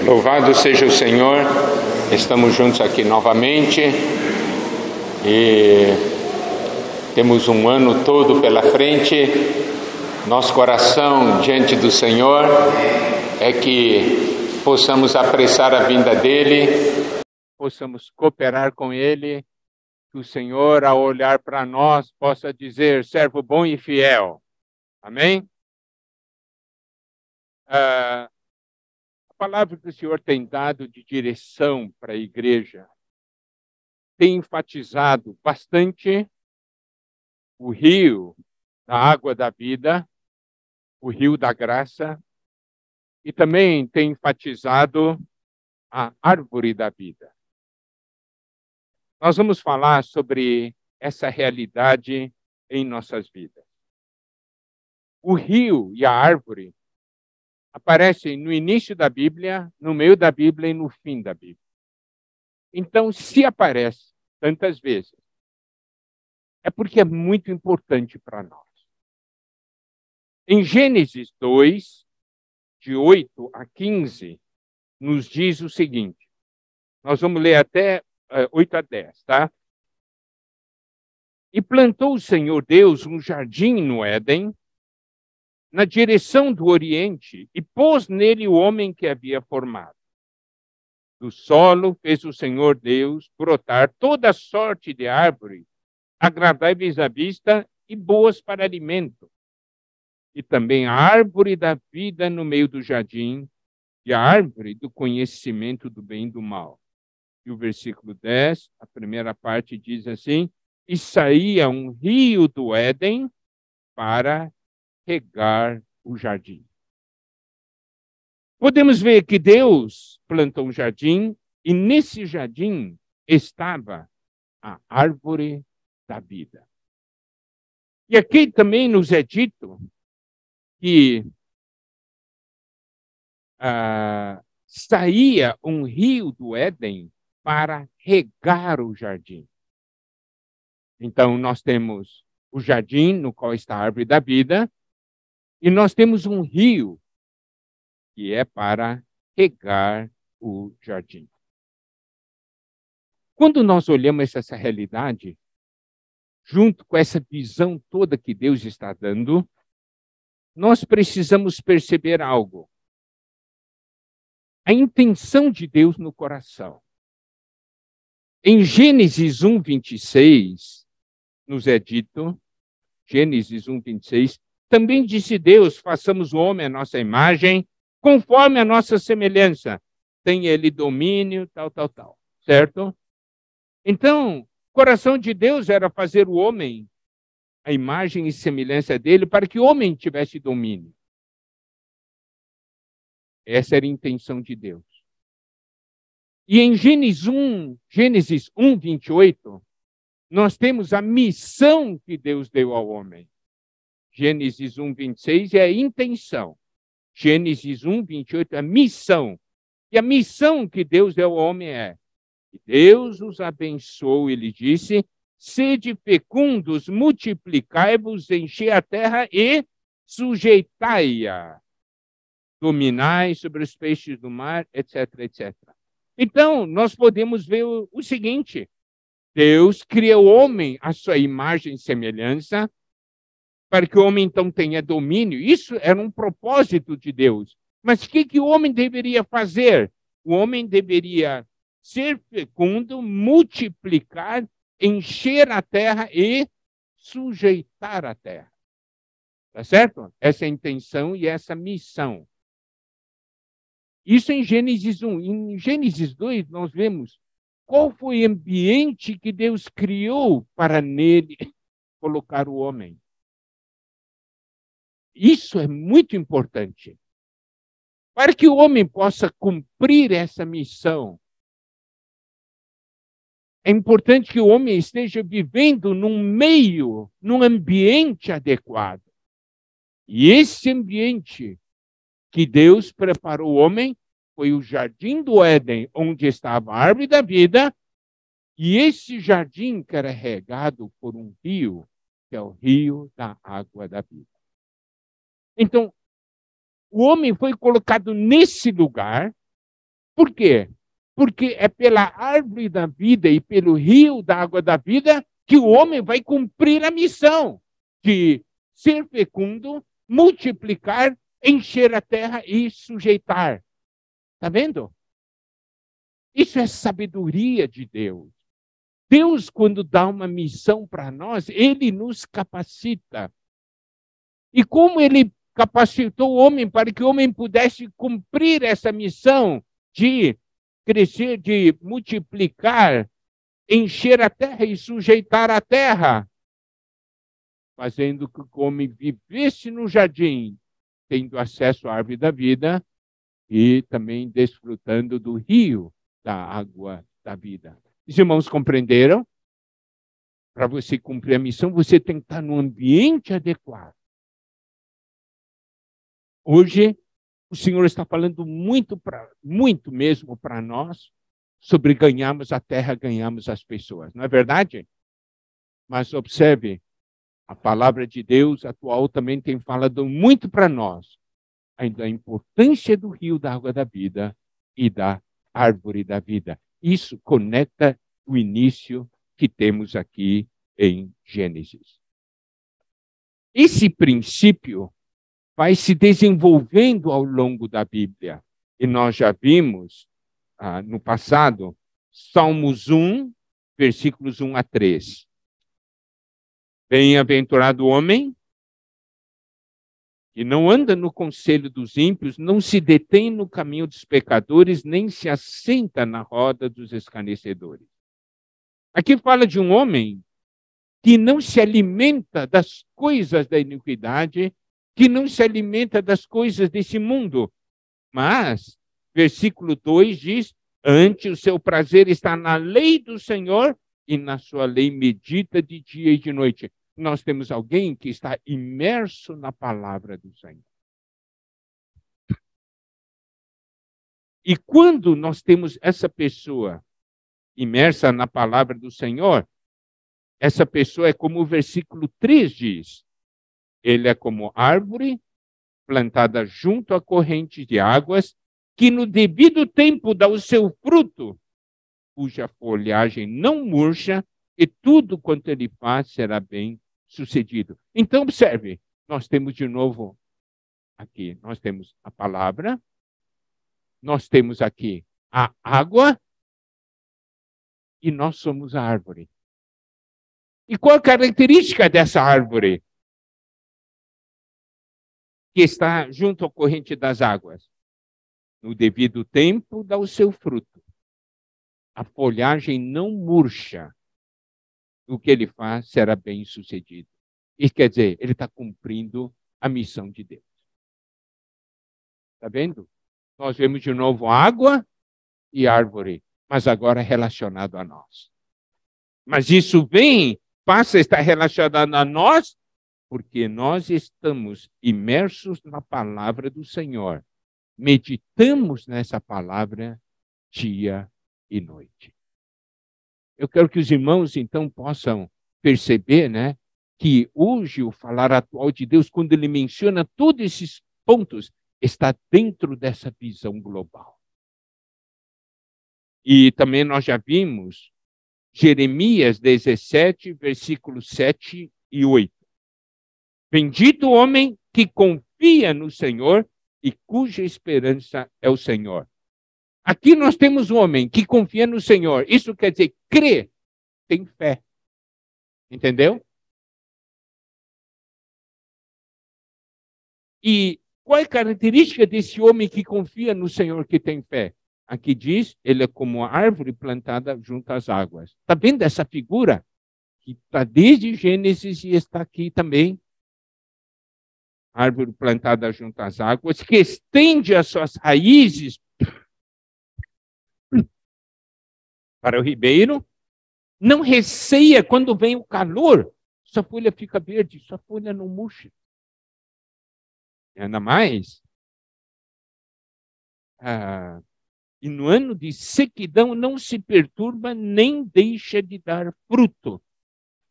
Louvado seja o Senhor, estamos juntos aqui novamente e temos um ano todo pela frente. Nosso coração diante do Senhor é que possamos apressar a vinda dEle, possamos cooperar com Ele, que o Senhor, ao olhar para nós, possa dizer: servo bom e fiel. Amém? A palavra que o Senhor tem dado de direção para a igreja tem enfatizado bastante o rio da água da vida, o rio da graça, e também tem enfatizado a árvore da vida. Nós vamos falar sobre essa realidade em nossas vidas. O rio e a árvore aparecem no início da Bíblia, no meio da Bíblia e no fim da Bíblia. Então, se aparece tantas vezes, é porque é muito importante para nós. Em Gênesis 2, de 8 a 15, nos diz o seguinte. Nós vamos ler até 8 a 10, tá? E plantou o Senhor Deus um jardim no Éden, na direção do Oriente, e pôs nele o homem que havia formado. Do solo fez o Senhor Deus brotar toda sorte de árvores, agradáveis à vista e boas para alimento. E também a árvore da vida no meio do jardim, e a árvore do conhecimento do bem e do mal. E o versículo 10, a primeira parte diz assim: e saía um rio do Éden para regar o jardim. Podemos ver que Deus plantou um jardim e nesse jardim estava a árvore da vida. E aqui também nos é dito que saía um rio do Éden para regar o jardim. Então, nós temos o jardim no qual está a árvore da vida e nós temos um rio que é para regar o jardim. Quando nós olhamos essa realidade, junto com essa visão toda que Deus está dando, nós precisamos perceber algo. A intenção de Deus no coração. Em Gênesis 1, 26, nos é dito, Gênesis 1, 26, também disse Deus: façamos o homem à nossa imagem, conforme a nossa semelhança. Tem ele domínio, tal. Certo? Então, o coração de Deus era fazer o homem, a imagem e semelhança dele, para que o homem tivesse domínio. Essa era a intenção de Deus. E em Gênesis 1, 28, nós temos a missão que Deus deu ao homem. Gênesis 1, 26 é a intenção. Gênesis 1, 28 é a missão. E a missão que Deus deu ao homem é: Deus os abençoou, ele disse: sede fecundos, multiplicai-vos, enchei a terra e sujeitai-a. Dominai sobre os peixes do mar, etc, etc. Então, nós podemos ver o seguinte: Deus criou o homem à sua imagem e semelhança, para que o homem, então, tenha domínio. Isso era um propósito de Deus. Mas o que o homem deveria fazer? O homem deveria ser fecundo, multiplicar, encher a terra e sujeitar a terra. Tá certo? Essa é a intenção e essa missão. Isso em Gênesis 1. Em Gênesis 2, nós vemos qual foi o ambiente que Deus criou para nele colocar o homem. Isso é muito importante. Para que o homem possa cumprir essa missão, é importante que o homem esteja vivendo num meio, num ambiente adequado. E esse ambiente que Deus preparou o homem foi o jardim do Éden, onde estava a árvore da vida, e esse jardim que era regado por um rio, que é o rio da água da vida. Então, o homem foi colocado nesse lugar Por quê? Porque é pela árvore da vida e pelo rio da água da vida que o homem vai cumprir a missão de ser fecundo, multiplicar, encher a terra e sujeitar. Está vendo? Isso é sabedoria de Deus. Deus, quando dá uma missão para nós, Ele nos capacita. E como Ele capacitou o homem para que o homem pudesse cumprir essa missão de crescer, de multiplicar, encher a terra e sujeitar a terra, fazendo com que o homem vivesse no jardim, tendo acesso à árvore da vida e também desfrutando do rio da água da vida. Os irmãos compreenderam? Para você cumprir a missão, você tem que estar no ambiente adequado. Hoje, o Senhor está falando muito mesmo para nós sobre ganharmos a terra, ganharmos as pessoas. Não é verdade? Mas observe, a palavra de Deus atual também tem falado muito para nós ainda a importância do rio da água da vida e da árvore da vida. Isso conecta o início que temos aqui em Gênesis. Esse princípio vai se desenvolvendo ao longo da Bíblia. E nós já vimos no passado, Salmos 1, versículos 1 a 3. Bem-aventurado o homem que não anda no conselho dos ímpios, não se detém no caminho dos pecadores, nem se assenta na roda dos escarnecedores. Aqui fala de um homem que não se alimenta das coisas da iniquidade, que não se alimenta das coisas desse mundo. Mas, versículo 2 diz, antes o seu prazer está na lei do Senhor e na sua lei medita de dia e de noite. Nós temos alguém que está imerso na palavra do Senhor. E quando nós temos essa pessoa imersa na palavra do Senhor, essa pessoa é como o versículo 3 diz. Ele é como árvore plantada junto à corrente de águas, que no devido tempo dá o seu fruto, cuja folhagem não murcha, e tudo quanto ele faz será bem sucedido. Então, observe, nós temos de novo aqui, nós temos a palavra, nós temos aqui a água e nós somos a árvore. E qual a característica dessa árvore que está junto à corrente das águas? No devido tempo dá o seu fruto. A folhagem não murcha. O que ele faz será bem sucedido. Isso quer dizer, ele está cumprindo a missão de Deus. Está vendo? Nós vemos de novo água e árvore, mas agora relacionado a nós. Mas isso passa a estar relacionado a nós, porque nós estamos imersos na palavra do Senhor. Meditamos nessa palavra dia e noite. Eu quero que os irmãos, então, possam perceber, né, que hoje o falar atual de Deus, quando ele menciona todos esses pontos, está dentro dessa visão global. E também nós já vimos Jeremias 17, versículos 7 e 8. Bendito o homem que confia no Senhor e cuja esperança é o Senhor. Aqui nós temos um homem que confia no Senhor. Isso quer dizer, crê, tem fé. Entendeu? E qual é a característica desse homem que confia no Senhor, que tem fé? Aqui diz, ele é como a árvore plantada junto às águas. Está vendo essa figura? Que está desde Gênesis e está aqui também. Árvore plantada junto às águas, que estende as suas raízes para o ribeiro, não receia quando vem o calor, sua folha fica verde, sua folha não murcha. E ainda mais, e no ano de sequidão não se perturba nem deixa de dar fruto.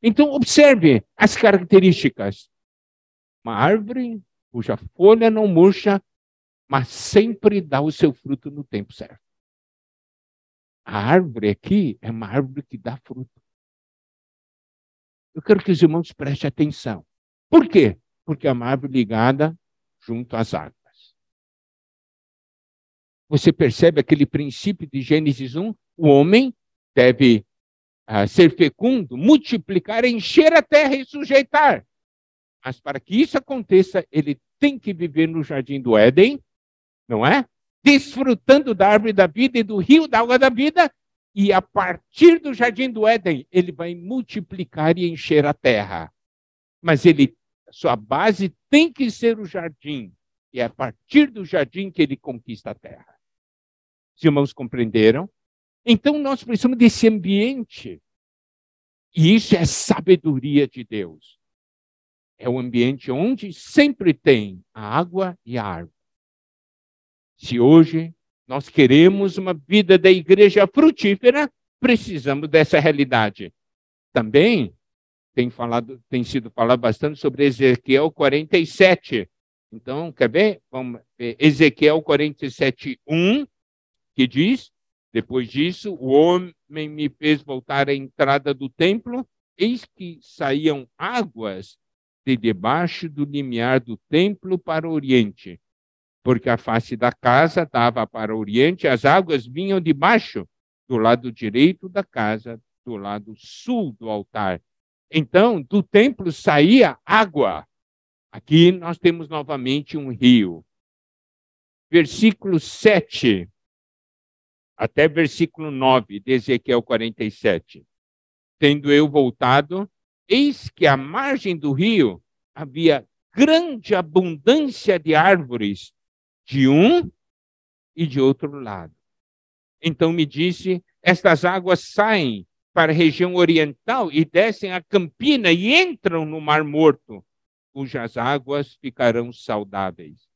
Então, observe as características. Uma árvore cuja folha não murcha, mas sempre dá o seu fruto no tempo certo. A árvore aqui é uma árvore que dá fruto. Eu quero que os irmãos prestem atenção. Por quê? Porque é uma árvore ligada junto às águas. Você percebe aquele princípio de Gênesis 1? O homem deve ser fecundo, multiplicar, encher a terra e sujeitar. Mas para que isso aconteça, ele tem que viver no jardim do Éden, não é? Desfrutando da árvore da vida e do rio da água da vida, e a partir do jardim do Éden, ele vai multiplicar e encher a terra. Mas sua base tem que ser o jardim, e é a partir do jardim que ele conquista a terra. Os irmãos compreenderam? Então nós precisamos desse ambiente. E isso é sabedoria de Deus. É o ambiente onde sempre tem a água e a árvore. Se hoje nós queremos uma vida da igreja frutífera, precisamos dessa realidade. Também tem sido falado bastante sobre Ezequiel 47. Então, quer ver? Vamos ver. Ezequiel 47:1, que diz: depois disso, o homem me fez voltar à entrada do templo, eis que saíam águas de debaixo do limiar do templo para o oriente, porque a face da casa dava para o oriente, as águas vinham de baixo, do lado direito da casa, do lado sul do altar. Então, do templo saía água. Aqui nós temos novamente um rio. Versículo 7 até versículo 9 de Ezequiel 47. Tendo eu voltado, eis que à margem do rio havia grande abundância de árvores, de um e de outro lado. Então me disse: estas águas saem para a região oriental e descem a campina e entram no Mar Morto, cujas águas ficarão saudáveis.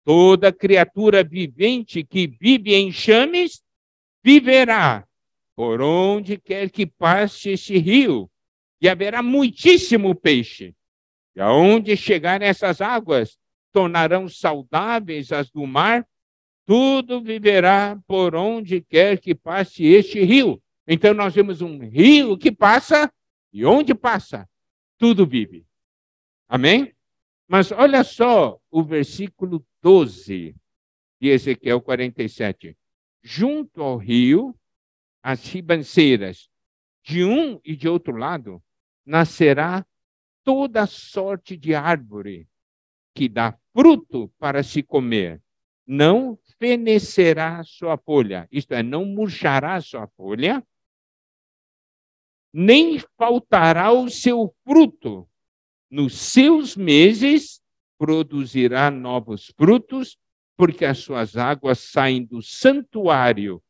Toda criatura vivente que vive em enxames viverá por onde quer que passe esse rio, e haverá muitíssimo peixe. E aonde chegarem essas águas, tornarão saudáveis as do mar, tudo viverá por onde quer que passe este rio. Então nós vemos um rio que passa, e onde passa, tudo vive. Amém? Mas olha só o versículo 12 de Ezequiel 47. Junto ao rio, as ribanceiras, de um e de outro lado, nascerá toda sorte de árvore que dá fruto para se comer. Não fenecerá sua folha, isto é, não murchará sua folha, nem faltará o seu fruto. Nos seus meses produzirá novos frutos, porque as suas águas saem do santuário.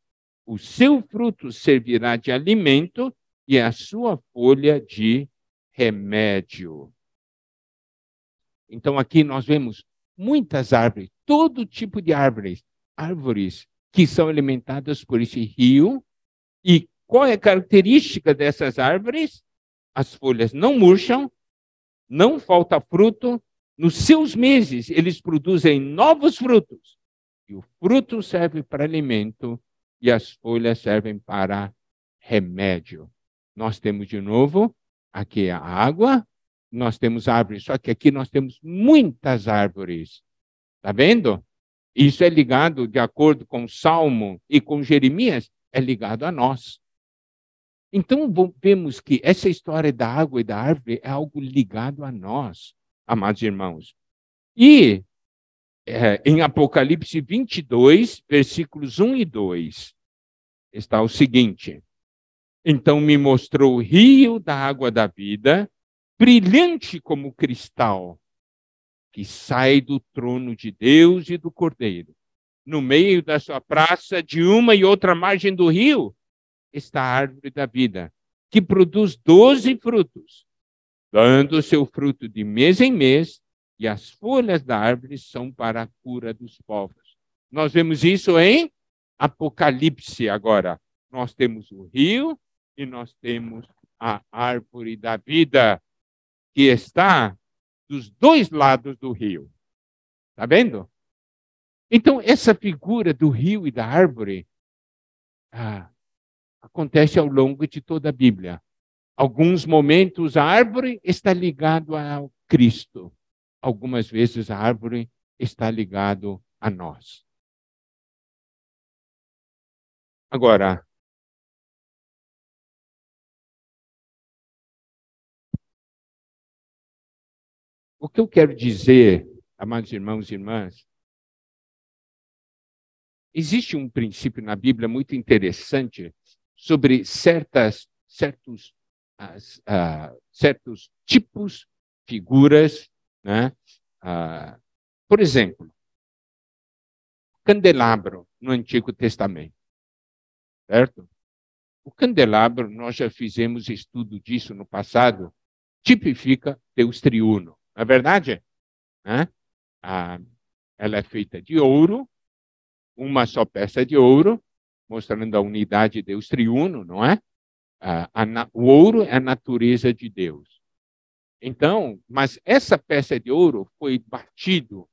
O seu fruto servirá de alimento e a sua folha de remédio. Então aqui nós vemos muitas árvores, todo tipo de árvores que são alimentadas por esse rio. E qual é a característica dessas árvores? As folhas não murcham, não falta fruto. Nos seus meses, eles produzem novos frutos. E o fruto serve para alimento e as folhas servem para remédio. Nós temos de novo aqui a água, nós temos árvores, só que aqui nós temos muitas árvores. Está vendo? Isso é ligado, de acordo com o Salmo e com Jeremias, é ligado a nós. Então, vemos que essa história da água e da árvore é algo ligado a nós, amados irmãos. E em Apocalipse 22, versículos 1 e 2, está o seguinte: então me mostrou o rio da água da vida, brilhante como cristal, que sai do trono de Deus e do Cordeiro. No meio da sua praça, de uma e outra margem do rio, está a árvore da vida, que produz 12 frutos, dando o seu fruto de mês em mês, e as folhas da árvore são para a cura dos povos. Nós vemos isso em Apocalipse agora. Nós temos o rio e nós temos a árvore da vida, que está dos dois lados do rio. Está vendo? Então, essa figura do rio e da árvore acontece ao longo de toda a Bíblia. Alguns momentos a árvore está ligado ao Cristo. Algumas vezes a árvore está ligado a nós. Agora, o que eu quero dizer, amados irmãos e irmãs, existe um princípio na Bíblia muito interessante sobre certos tipos, figuras, né? Por exemplo, candelabro no Antigo Testamento, certo? O candelabro, nós já fizemos estudo disso no passado, tipifica Deus triuno, não é verdade? Né? Ela é feita de ouro, uma só peça de ouro, mostrando a unidade de Deus triuno, não é? O ouro é a natureza de Deus. Então, mas essa peça de ouro foi batido,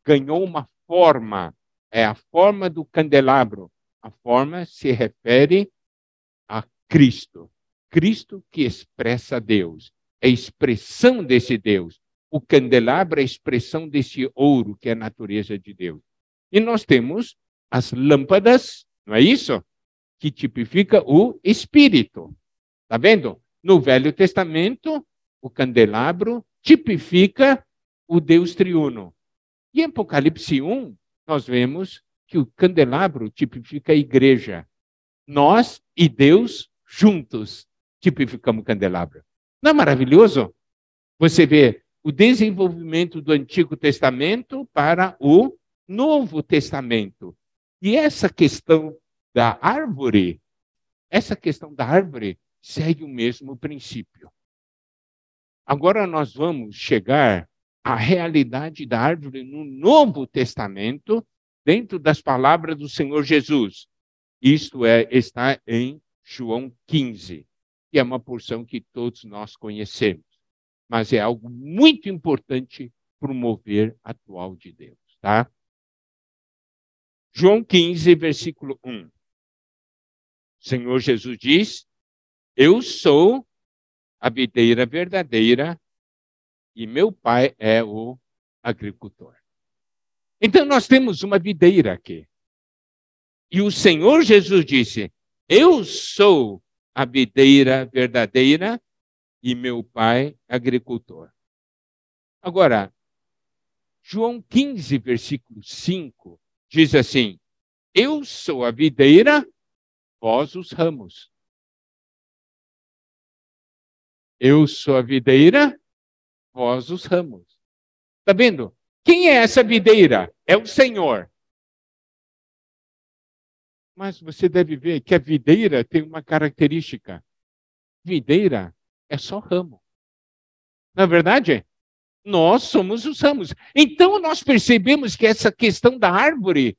ganhou uma forma, é a forma do candelabro. A forma se refere a Cristo. Cristo que expressa Deus, é a expressão desse Deus. O candelabro é a expressão desse ouro que é a natureza de Deus. E nós temos as lâmpadas, não é isso? Que tipifica o Espírito. Está vendo? No Velho Testamento, o candelabro tipifica o Deus triuno. E em Apocalipse 1, nós vemos que o candelabro tipifica a igreja. Nós e Deus juntos tipificamos o candelabro. Não é maravilhoso? Você vê o desenvolvimento do Antigo Testamento para o Novo Testamento. E essa questão da árvore segue o mesmo princípio. Agora nós vamos chegar à realidade da árvore no Novo Testamento, dentro das palavras do Senhor Jesus. Isto está em João 15, que é uma porção que todos nós conhecemos. Mas é algo muito importante para o mover atual de Deus, tá? João 15, versículo 1. O Senhor Jesus diz: eu sou a videira verdadeira e meu pai é o agricultor. Então nós temos uma videira aqui. E o Senhor Jesus disse: eu sou a videira verdadeira e meu pai agricultor. Agora, João 15, versículo 5, diz assim: eu sou a videira, vós os ramos. Eu sou a videira, vós os ramos. Está vendo? Quem é essa videira? É o Senhor. Mas você deve ver que a videira tem uma característica. Videira é só ramo. Não é verdade? Nós somos os ramos. Então nós percebemos que essa questão da árvore,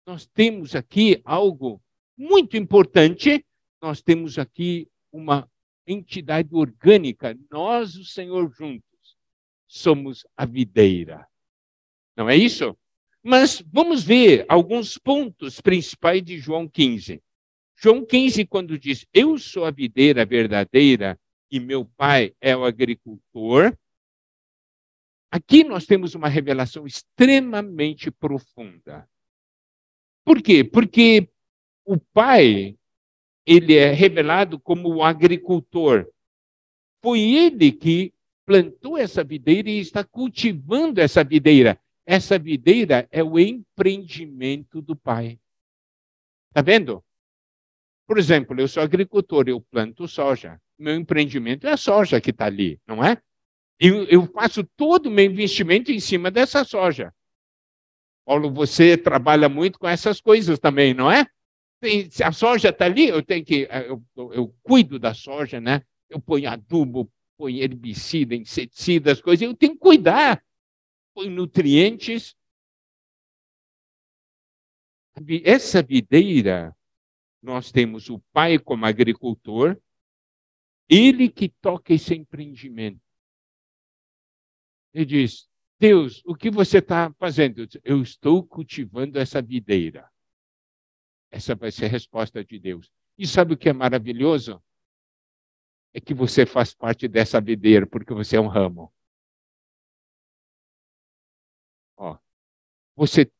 nós temos aqui algo muito importante. Nós temos aqui uma entidade orgânica. Nós, o Senhor, juntos, somos a videira. Não é isso? Mas vamos ver alguns pontos principais de João 15. João 15, quando diz: eu sou a videira verdadeira e meu pai é o agricultor. Aqui nós temos uma revelação extremamente profunda. Por quê? Porque o pai, ele é revelado como o agricultor. Foi ele que plantou essa videira e está cultivando essa videira. Essa videira é o empreendimento do pai. Está vendo? Por exemplo, eu sou agricultor, eu planto soja. Meu empreendimento é a soja que está ali, não é? Eu faço todo o meu investimento em cima dessa soja. Paulo, você trabalha muito com essas coisas também, não é? Se a soja está ali, eu cuido da soja, né? Eu ponho adubo, ponho herbicida, inseticida, as coisas, eu tenho que cuidar. Põe nutrientes. Essa videira, nós temos o pai como agricultor, ele que toca esse empreendimento. Ele diz: Deus, o que você está fazendo? Eu estou cultivando essa videira. Essa vai ser a resposta de Deus. E sabe o que é maravilhoso? É que você faz parte dessa videira, porque você é um ramo. Ó,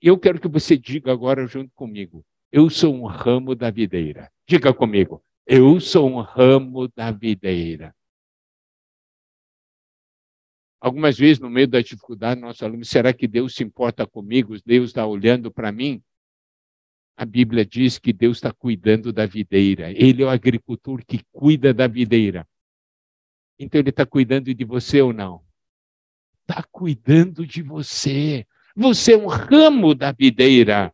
eu quero que você diga agora junto comigo. Eu sou um ramo da videira. Diga comigo. Eu sou um ramo da videira. Algumas vezes, no meio da dificuldade, nosso aluno, será que Deus se importa comigo? Deus está olhando para mim? A Bíblia diz que Deus está cuidando da videira. Ele é o agricultor que cuida da videira. Então, ele está cuidando de você ou não? Está cuidando de você. Você é um ramo da videira.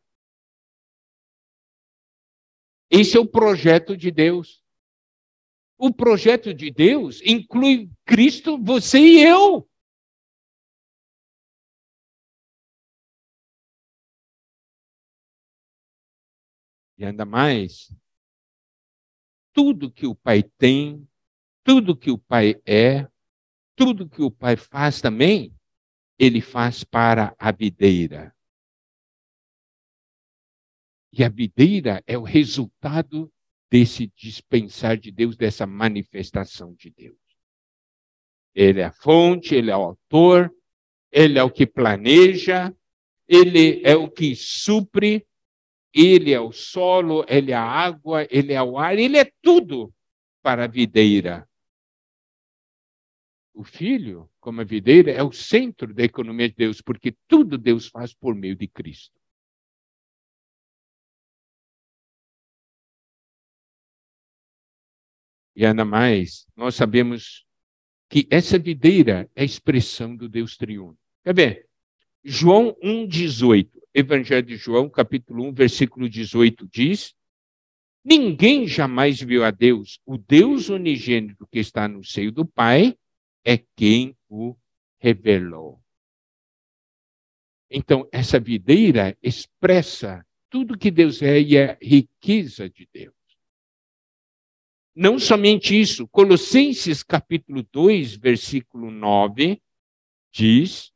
Esse é o projeto de Deus. O projeto de Deus inclui Cristo, você e eu. E ainda mais, tudo que o Pai tem, tudo que o Pai é, tudo que o Pai faz também, ele faz para a videira. E a videira é o resultado desse dispensar de Deus, dessa manifestação de Deus. Ele é a fonte, ele é o autor, ele é o que planeja, ele é o que supre, ele é o solo, ele é a água, ele é o ar, ele é tudo para a videira. O filho, como a videira, é o centro da economia de Deus, porque tudo Deus faz por meio de Cristo. E ainda mais, nós sabemos que essa videira é a expressão do Deus triuno. Quer ver? João 1,18. Evangelho de João, capítulo 1, versículo 18, diz: ninguém jamais viu a Deus. O Deus unigênito que está no seio do Pai é quem o revelou. Então, essa videira expressa tudo que Deus é e é riqueza de Deus. Não somente isso, Colossenses capítulo 2, versículo 9, diz: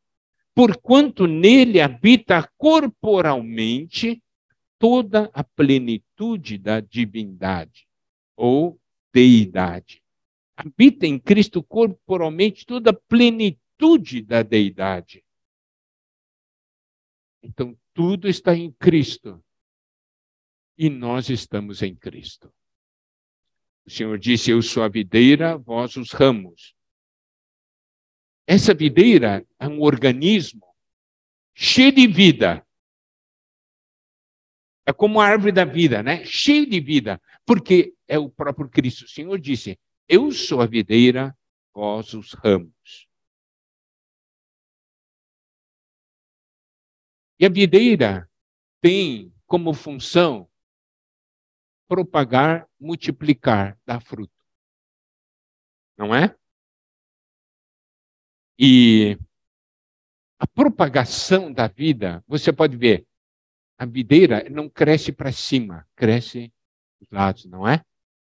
porquanto nele habita corporalmente toda a plenitude da divindade ou deidade. Habita em Cristo corporalmente toda a plenitude da deidade. Então, tudo está em Cristo. E nós estamos em Cristo. O Senhor disse: eu sou a videira, vós os ramos. Essa videira é um organismo cheio de vida. É como a árvore da vida, né? Cheio de vida. Porque é o próprio Cristo. O Senhor disse: eu sou a videira, vós os ramos. E a videira tem como função propagar, multiplicar, dar fruto. Não é? E a propagação da vida, você pode ver, a videira não cresce para cima, cresce dos lados, não é?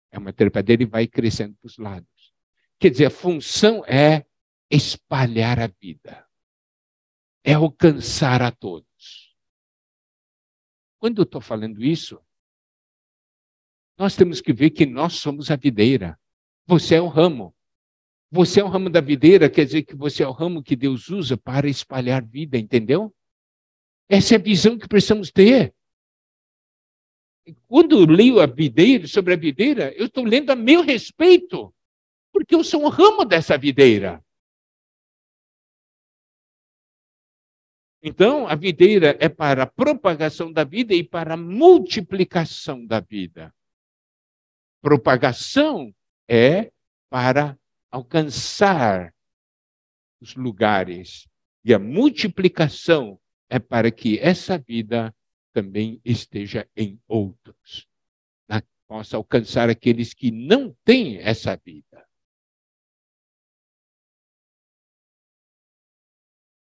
É uma trepadeira e vai crescendo para os lados. Quer dizer, a função é espalhar a vida, é alcançar a todos. Quando eu estou falando isso, nós temos que ver que nós somos a videira. Você é o ramo. Você é o ramo da videira, quer dizer que você é o ramo que Deus usa para espalhar vida, entendeu? Essa é a visão que precisamos ter. Quando eu leio a videira, sobre a videira, eu estou lendo a meu respeito, porque eu sou um ramo dessa videira. Então, a videira é para a propagação da vida e para a multiplicação da vida. Propagação é para alcançar os lugares. E a multiplicação é para que essa vida também esteja em outros. Possa alcançar aqueles que não têm essa vida.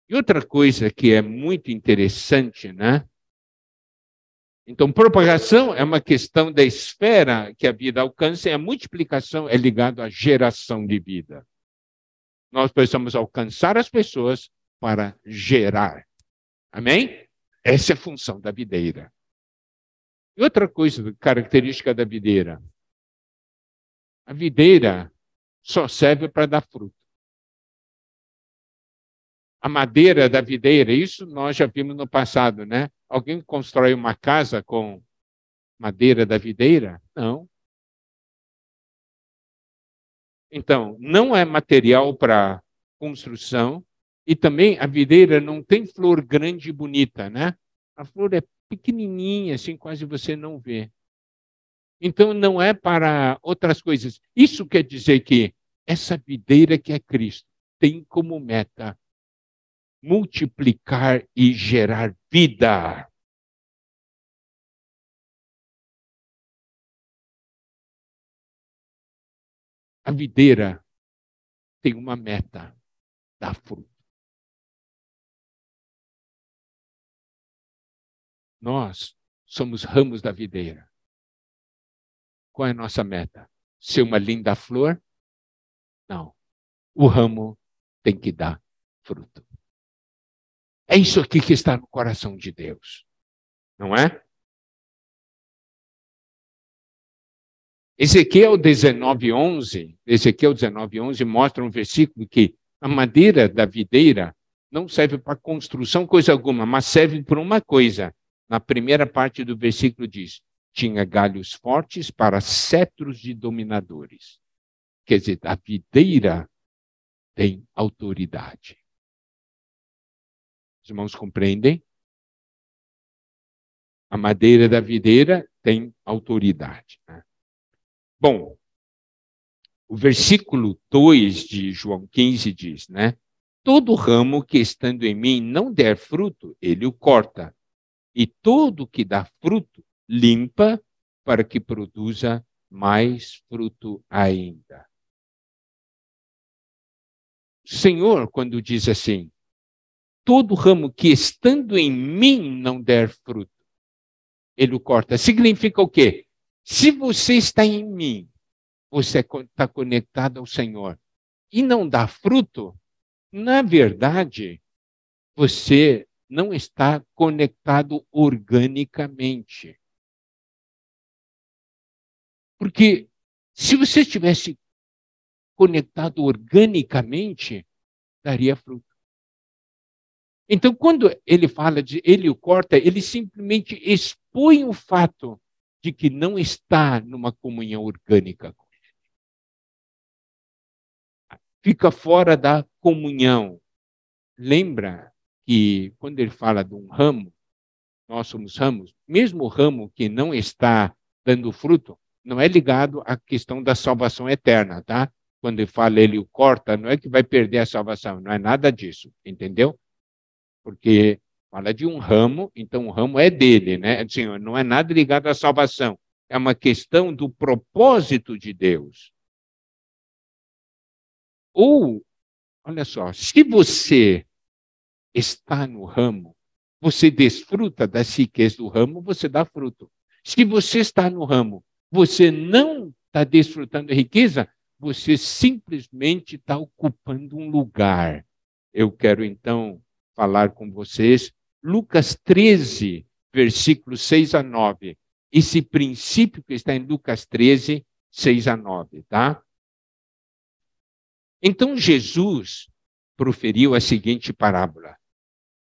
E outra coisa que é muito interessante, né? Então, propagação é uma questão da esfera que a vida alcança e a multiplicação é ligada à geração de vida. Nós precisamos alcançar as pessoas para gerar. Amém? Essa é a função da videira. E outra coisa, característica da videira, A videira só serve para dar fruto. A madeira da videira, isso nós já vimos no passado, né? Alguém constrói uma casa com madeira da videira? Não. Então, não é material para construção e também a videira não tem flor grande e bonita, né? A flor é pequenininha, assim, quase você não vê. Então, não é para outras coisas. Isso quer dizer que essa videira que é Cristo tem como meta multiplicar e gerar vida. A videira tem uma meta, dar fruto. Nós somos ramos da videira. Qual é a nossa meta? Ser uma linda flor? Não. O ramo tem que dar fruto. É isso aqui que está no coração de Deus. Não é? Ezequiel 19:11 mostra um versículo que a madeira da videira não serve para construção coisa alguma, mas serve para uma coisa. Na primeira parte do versículo diz: tinha galhos fortes para cetros de dominadores. Quer dizer, a videira tem autoridade. Os irmãos compreendem? A madeira da videira tem autoridade. Né? Bom, o versículo 2 de João 15 diz, né? Todo ramo que estando em mim não der fruto, ele o corta. E todo que dá fruto, limpa, para que produza mais fruto ainda. O Senhor, quando diz assim, todo ramo que estando em mim não der fruto, ele o corta. Significa o quê? Se você está em mim, você está conectado ao Senhor e não dá fruto, na verdade, você não está conectado organicamente. Porque se você estivesse conectado organicamente, daria fruto. Então, quando ele fala de ele o corta, ele simplesmente expõe o fato de que não está numa comunhão orgânica. Fica fora da comunhão. Lembra que quando ele fala de um ramo, nós somos ramos, mesmo o ramo que não está dando fruto, não é ligado à questão da salvação eterna, tá? Quando ele fala ele o corta, não é que vai perder a salvação, não é nada disso, entendeu? Porque fala de um ramo, então o ramo é dele, né? Assim, não é nada ligado à salvação, é uma questão do propósito de Deus. Ou, olha só, se você está no ramo, você desfruta das riquezas do ramo, você dá fruto. Se você está no ramo, você não está desfrutando da riqueza, você simplesmente está ocupando um lugar. Eu quero então falar com vocês, Lucas 13, versículos 6 a 9. Esse princípio que está em Lucas 13, 6 a 9, tá? Então Jesus proferiu a seguinte parábola.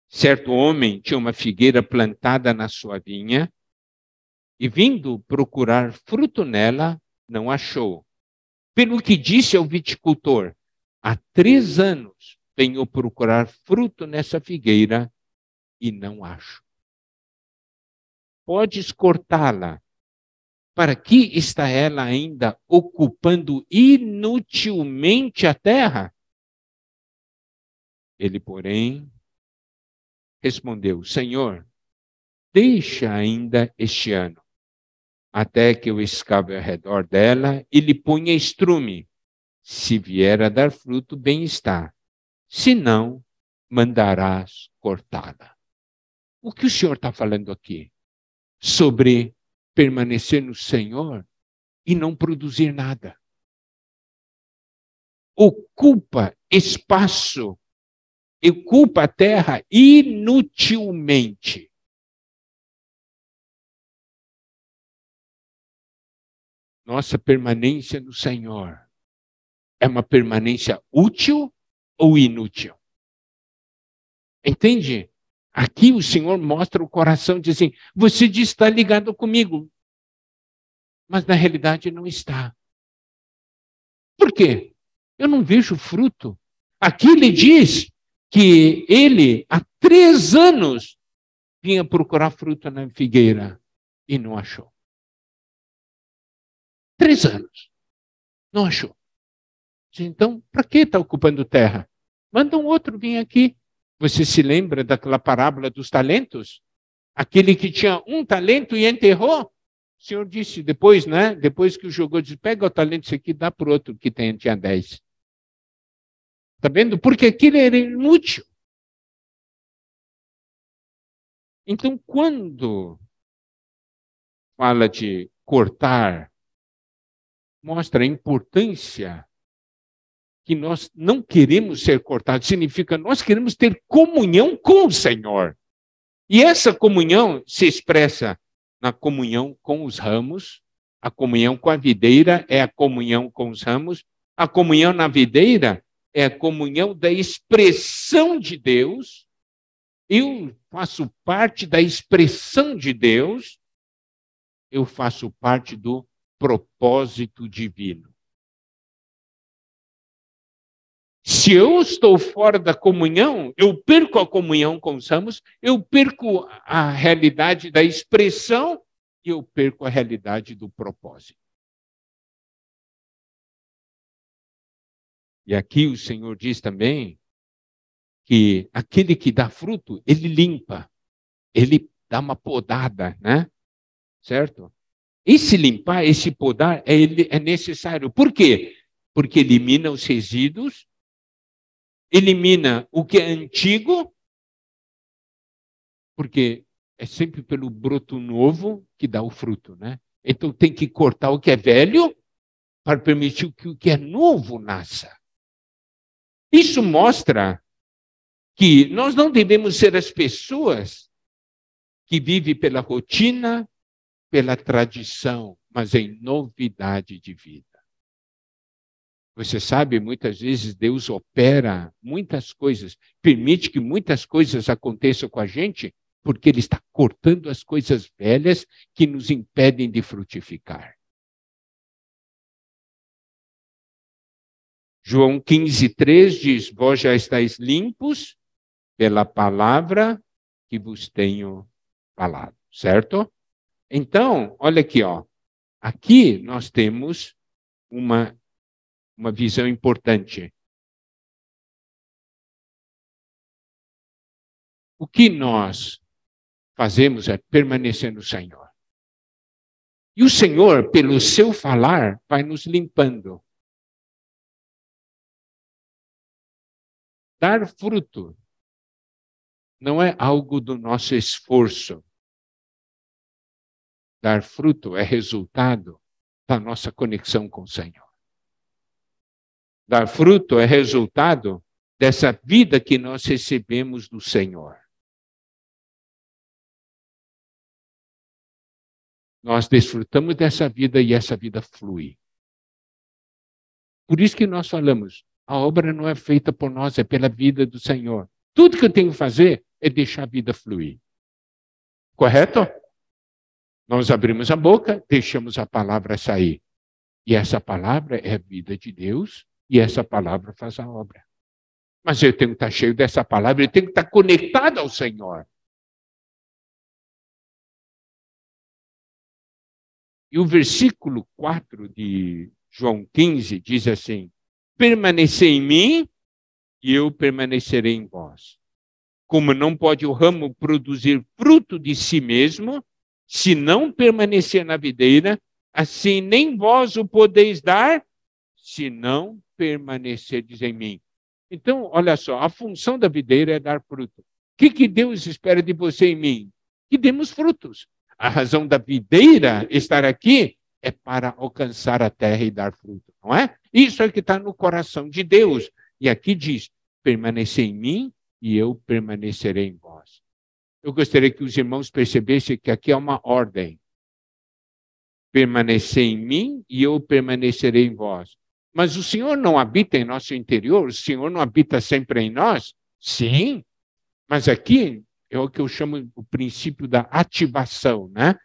Certo homem tinha uma figueira plantada na sua vinha e, vindo procurar fruto nela, não achou. Pelo que disse ao viticultor, há 3 anos venho procurar fruto nessa figueira e não acho. Podes cortá-la. Para que está ela ainda ocupando inutilmente a terra? Ele, porém, respondeu, Senhor, deixa ainda este ano, até que eu escave ao redor dela e lhe ponha estrume. Se vier a dar fruto, bem está. Se não, mandarás cortá-la. O que o Senhor está falando aqui? Sobre permanecer no Senhor e não produzir nada. Ocupa espaço, ocupa a terra inutilmente. nossa permanência no Senhor é uma permanência útil ou inútil? Entende? Aqui o Senhor mostra o coração, diz assim, você diz que está ligado comigo, mas na realidade não está. Por quê? Eu não vejo fruto. Aqui ele diz que ele, há 3 anos, vinha procurar fruta na figueira e não achou. 3 anos. Não achou. Então, para que está ocupando terra? Manda um outro vir aqui. Você se lembra daquela parábola dos talentos? Aquele que tinha 1 talento e enterrou? O Senhor disse depois, né? Depois que o jogou, disse, pega o talento esse aqui e dá para o outro que tinha 10. Está vendo? Porque aquilo era inútil. Então, quando fala de cortar, mostra a importância que nós não queremos ser cortados. Significa nós queremos ter comunhão com o Senhor. E essa comunhão se expressa na comunhão com os ramos, a comunhão com a videira é a comunhão com os ramos, a comunhão na videira é a comunhão da expressão de Deus. Eu faço parte da expressão de Deus, eu faço parte do propósito divino. Se eu estou fora da comunhão, eu perco a comunhão com os ramos, eu perco a realidade da expressão e eu perco a realidade do propósito. E aqui o Senhor diz também que aquele que dá fruto, ele limpa, ele dá uma podada, né? Certo? Esse limpar, esse podar é necessário. Por quê? Porque elimina os resíduos, elimina o que é antigo, porque é sempre pelo broto novo que dá o fruto, né? Então tem que cortar o que é velho para permitir que o que é novo nasça. Isso mostra que nós não devemos ser as pessoas que vivem pela rotina, pela tradição, mas em novidade de vida. Você sabe, muitas vezes Deus opera muitas coisas, permite que muitas coisas aconteçam com a gente, porque Ele está cortando as coisas velhas que nos impedem de frutificar. João 15:3 diz, vós já estáis limpos pela palavra que vos tenho falado, certo? Então, olha aqui, ó. Aqui nós temos uma visão importante. O que nós fazemos é permanecer no Senhor. E o Senhor, pelo seu falar, vai nos limpando. Dar fruto não é algo do nosso esforço. Dar fruto é resultado da nossa conexão com o Senhor. Dar fruto é resultado dessa vida que nós recebemos do Senhor. Nós desfrutamos dessa vida e essa vida flui. Por isso que nós falamos, a obra não é feita por nós, é pela vida do Senhor. Tudo que eu tenho que fazer é deixar a vida fluir. Correto? Nós abrimos a boca, deixamos a palavra sair. E essa palavra é a vida de Deus e essa palavra faz a obra. Mas eu tenho que estar cheio dessa palavra, eu tenho que estar conectado ao Senhor. E o versículo 4 de João 15 diz assim, permanecei em mim e eu permanecerei em vós. Como não pode o ramo produzir fruto de si mesmo, se não permanecer na videira, assim nem vós o podeis dar, se não permanecerdes em mim. Então, olha só, a função da videira é dar fruto. O que Deus espera de você e em mim? Que demos frutos. A razão da videira estar aqui é para alcançar a terra e dar fruto, não é? Isso é que está no coração de Deus. E aqui diz, permanecer em mim e eu permanecerei em vós. Eu gostaria que os irmãos percebessem que aqui é uma ordem. permanecer em mim e eu permanecerei em vós. Mas o Senhor não habita em nosso interior? O Senhor não habita sempre em nós? Sim, mas aqui é o que eu chamo o princípio da ativação, né?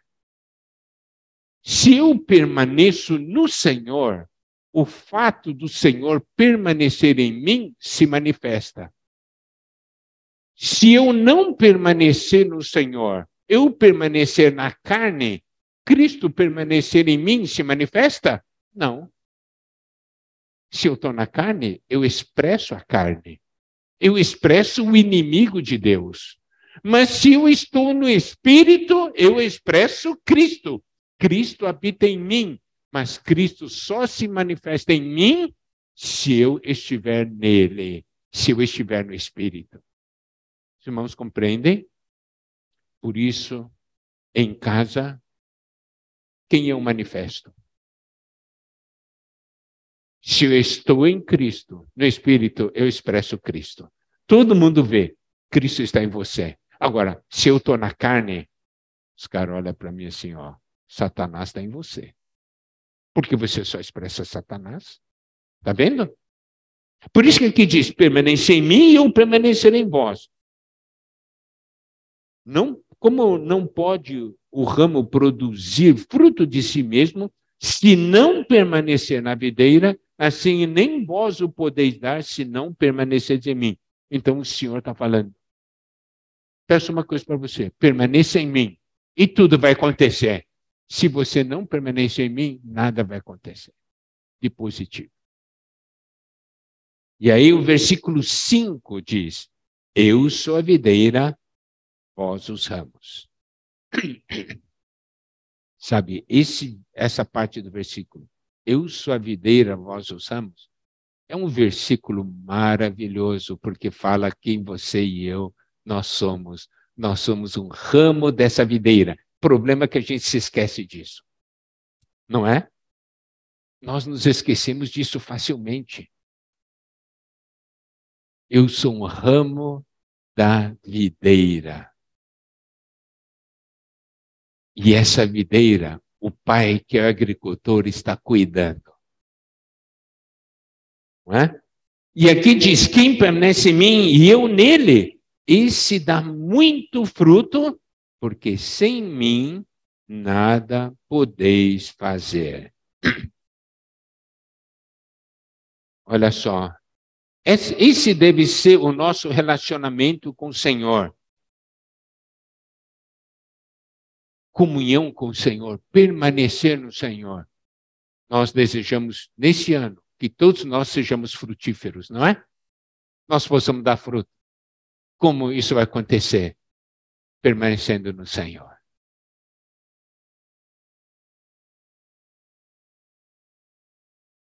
Se eu permaneço no Senhor, o fato do Senhor permanecer em mim se manifesta. Se eu não permanecer no Senhor, eu permanecer na carne, Cristo permanecer em mim se manifesta? Não. Se eu estou na carne, eu expresso a carne. Eu expresso o inimigo de Deus. Mas se eu estou no Espírito, eu expresso Cristo. Cristo habita em mim, mas Cristo só se manifesta em mim se eu estiver nele, se eu estiver no Espírito. Os irmãos compreendem? Por isso, em casa, quem eu manifesto? Se eu estou em Cristo, no Espírito, eu expresso Cristo. Todo mundo vê, Cristo está em você. Agora, se eu estou na carne, os caras olham para mim assim, ó, Satanás está em você. Porque você só expressa Satanás. Está vendo? Por isso que aqui diz, permanecer em mim e eu permanecerei em vós. Não, como não pode o ramo produzir fruto de si mesmo, se não permanecer na videira, assim nem vós o podeis dar, se não permaneceres em mim. Então o Senhor está falando. Peço uma coisa para você, permaneça em mim e tudo vai acontecer. Se você não permanecer em mim, nada vai acontecer de positivo. E aí o versículo 5 diz, eu sou a videira, vós os ramos. Sabe, essa parte do versículo, eu sou a videira, vós os ramos, é um versículo maravilhoso, porque fala quem você e eu, nós somos um ramo dessa videira. O problema é que a gente se esquece disso, não é? Nós nos esquecemos disso facilmente. Eu sou um ramo da videira. E essa videira, o pai que é agricultor está cuidando. Não é? E aqui diz, quem permanece em mim e eu nele, esse dá muito fruto, porque sem mim nada podeis fazer. Olha só, esse deve ser o nosso relacionamento com o Senhor. Comunhão com o Senhor, permanecer no Senhor. Nós desejamos, nesse ano, que todos nós sejamos frutíferos, não é? Nós possamos dar fruto. Como isso vai acontecer? Permanecendo no Senhor.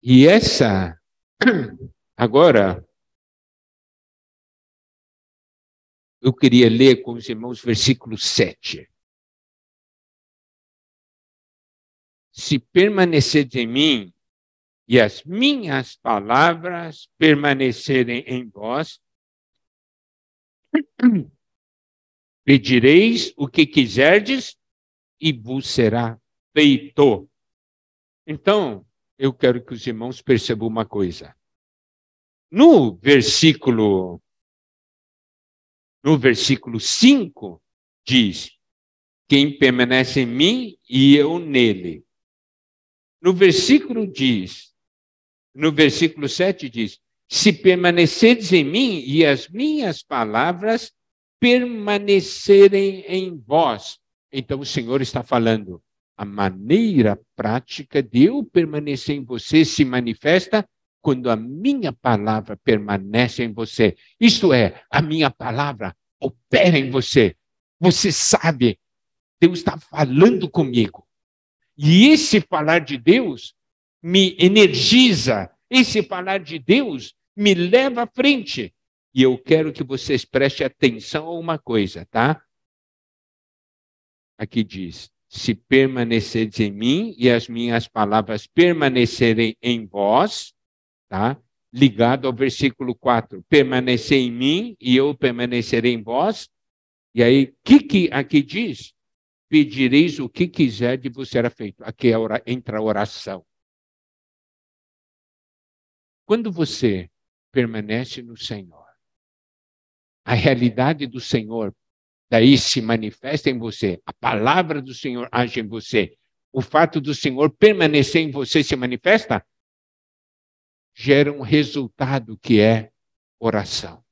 E agora, eu queria ler com os irmãos versículo 7. Se permanecerdes em mim e as minhas palavras permanecerem em vós, pedireis o que quiserdes e vos será feito. Então, eu quero que os irmãos percebam uma coisa. No versículo 5, diz, quem permanece em mim e eu nele. No versículo 7 diz, se permanecerdes em mim e as minhas palavras permanecerem em vós. Então o Senhor está falando, a maneira prática de eu permanecer em você se manifesta quando a minha palavra permanece em você. Isto é, a minha palavra opera em você. Você sabe, Deus está falando comigo. E esse falar de Deus me energiza, esse falar de Deus me leva à frente. E eu quero que vocês prestem atenção a uma coisa, tá? Aqui diz, se permanecerdes em mim e as minhas palavras permanecerem em vós, tá? Ligado ao versículo 4, permanecer em mim e eu permanecerei em vós. E aí, o que aqui diz? pedireis o que quiser de vos será feito. Aqui entra a oração. Quando você permanece no Senhor, a realidade do Senhor daí se manifesta em você, a palavra do Senhor age em você, o fato do Senhor permanecer em você se manifesta, gera um resultado que é oração.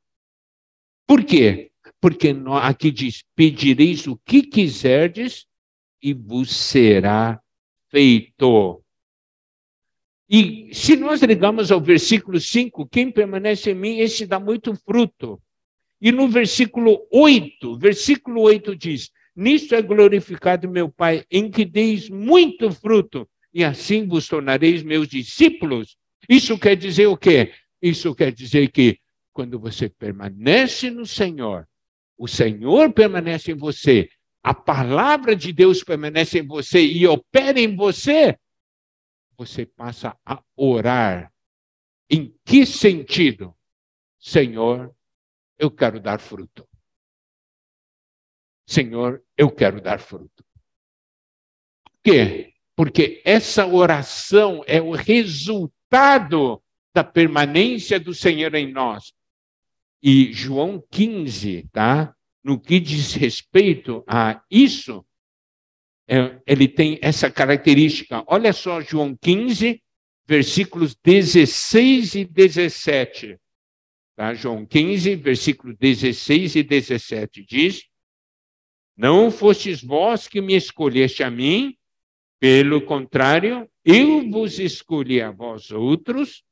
Por quê? Porque aqui diz, pedireis o que quiserdes e vos será feito. E se nós ligamos ao versículo 5, quem permanece em mim, esse dá muito fruto. E no versículo 8 diz, nisto é glorificado meu Pai, em que deis muito fruto, e assim vos tornareis meus discípulos. Isso quer dizer o quê? Isso quer dizer que quando você permanece no Senhor, o Senhor permanece em você, a palavra de Deus permanece em você e opera em você, você passa a orar. Em que sentido? Senhor, eu quero dar fruto. Senhor, eu quero dar fruto. Por quê? Porque essa oração é o resultado da permanência do Senhor em nós. E João 15, tá? No que diz respeito a isso, ele tem essa característica. Olha só, João 15, versículos 16 e 17. Tá? João 15, versículos 16 e 17 diz, não fostes vós que me escolheste a mim, pelo contrário, eu vos escolhi a vós outros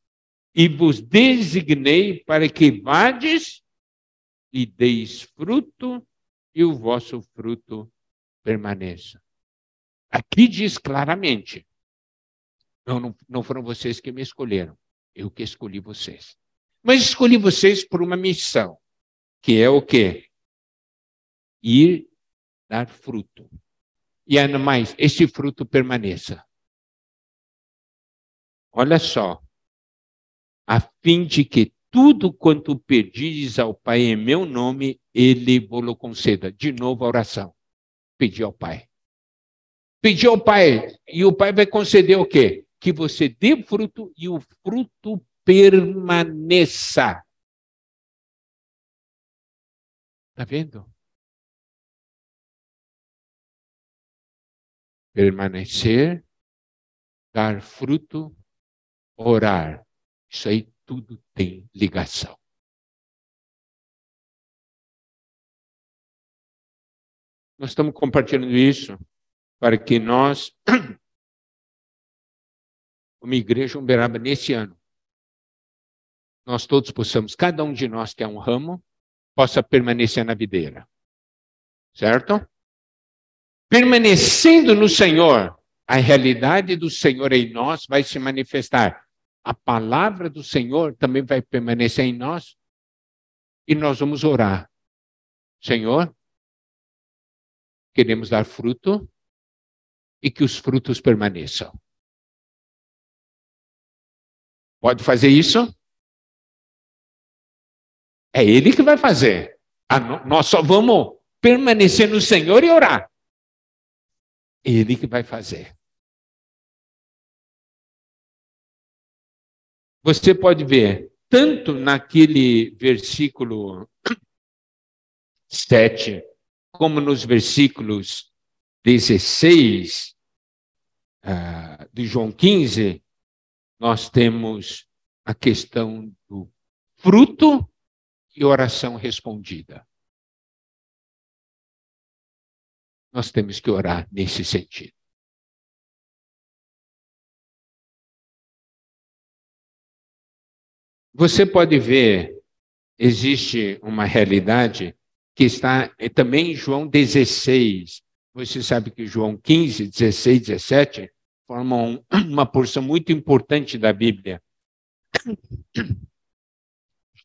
e vos designei para que vades e deis fruto e o vosso fruto permaneça. Aqui diz claramente, não foram vocês que me escolheram, eu que escolhi vocês. Mas escolhi vocês por uma missão, que é o quê? Ir dar fruto. E ainda mais, esse fruto permaneça. Olha só, a fim de que tudo quanto pedires ao Pai em meu nome, Ele vos conceda. De novo a oração. Pedir ao Pai. Pedir ao Pai, e o Pai vai conceder o quê? Que você dê fruto e o fruto permaneça. Está vendo? Permanecer, dar fruto, orar. Isso aí tudo tem ligação. Nós estamos compartilhando isso para que nós, uma igreja Uberaba, nesse ano, nós todos possamos, cada um de nós que é um ramo, possa permanecer na videira. Certo? Permanecendo no Senhor, a realidade do Senhor em nós vai se manifestar. A palavra do Senhor também vai permanecer em nós e nós vamos orar. Senhor, queremos dar fruto e que os frutos permaneçam. Pode fazer isso? É Ele que vai fazer. Nós só vamos permanecer no Senhor e orar. Ele que vai fazer. Você pode ver, tanto naquele versículo 7, como nos versículos 16 de João 15, nós temos a questão do fruto e oração respondida. Nós temos que orar nesse sentido. Você pode ver, existe uma realidade que está também em João 16. Você sabe que João 15, 16, 17 formam uma porção muito importante da Bíblia.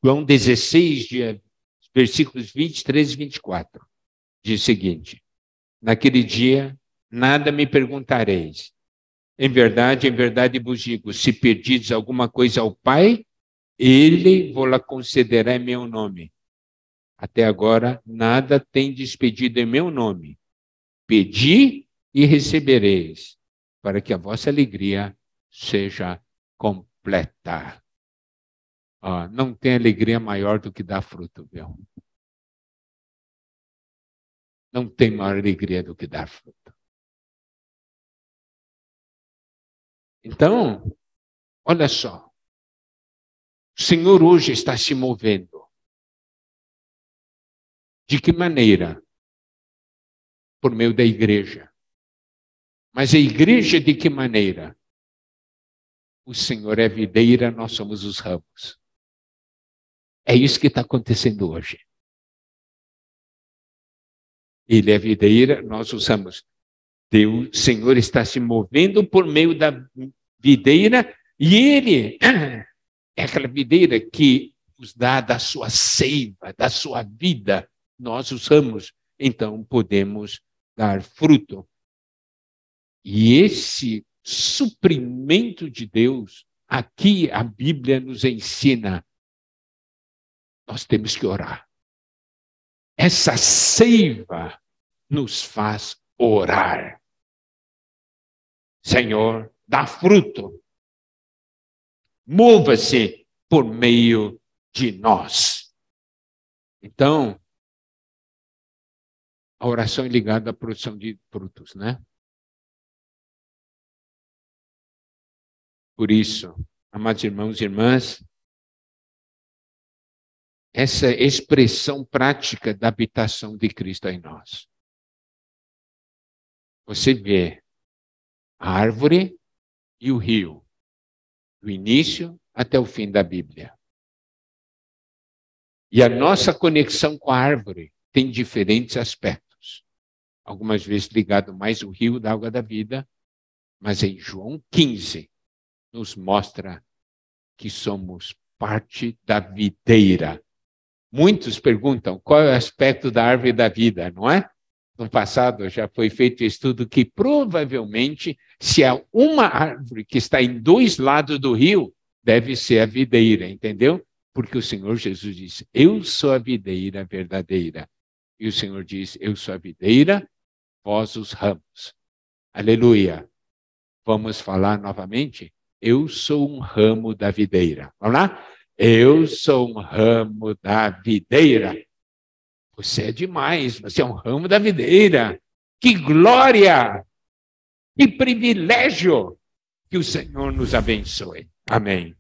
João 16, versículos 23 e 24, diz o seguinte: naquele dia, nada me perguntareis. Em verdade vos digo, se pedires alguma coisa ao Pai, Ele vos-la concederá em meu nome. Até agora, nada tendes pedido em meu nome. Pedi e recebereis, para que a vossa alegria seja completa. Não tem alegria maior do que dar fruto, viu? Não tem maior alegria do que dar fruto. Então, olha só. O Senhor hoje está se movendo. De que maneira? Por meio da igreja. Mas a igreja de que maneira? O Senhor é a videira, nós somos os ramos. É isso que está acontecendo hoje. Ele é a videira, nós os ramos. Deus, o Senhor está se movendo por meio da videira e Ele é aquela videira que nos dá da sua seiva, da sua vida. Nós os ramos, então podemos dar fruto. E esse suprimento de Deus, aqui a Bíblia nos ensina, nós temos que orar. Essa seiva nos faz orar. Senhor, dá fruto. Mova-se por meio de nós. Então, a oração é ligada à produção de frutos, né? Por isso, amados irmãos e irmãs, essa expressão prática da habitação de Cristo em nós. Você vê a árvore e o rio, do início até o fim da Bíblia. E a nossa conexão com a árvore tem diferentes aspectos. Algumas vezes ligado mais ao rio da água da vida, mas em João 15 nos mostra que somos parte da videira. Muitos perguntam qual é o aspecto da árvore da vida, não é? No passado já foi feito estudo que provavelmente, se há uma árvore que está em dois lados do rio, deve ser a videira, entendeu? Porque o Senhor Jesus disse, eu sou a videira verdadeira. E o Senhor diz, eu sou a videira, vós os ramos. Aleluia. Vamos falar novamente? Eu sou um ramo da videira. Vamos lá? Eu sou um ramo da videira. Você é demais, você é um ramo da videira. Que glória! Que privilégio! Que o Senhor nos abençoe. Amém.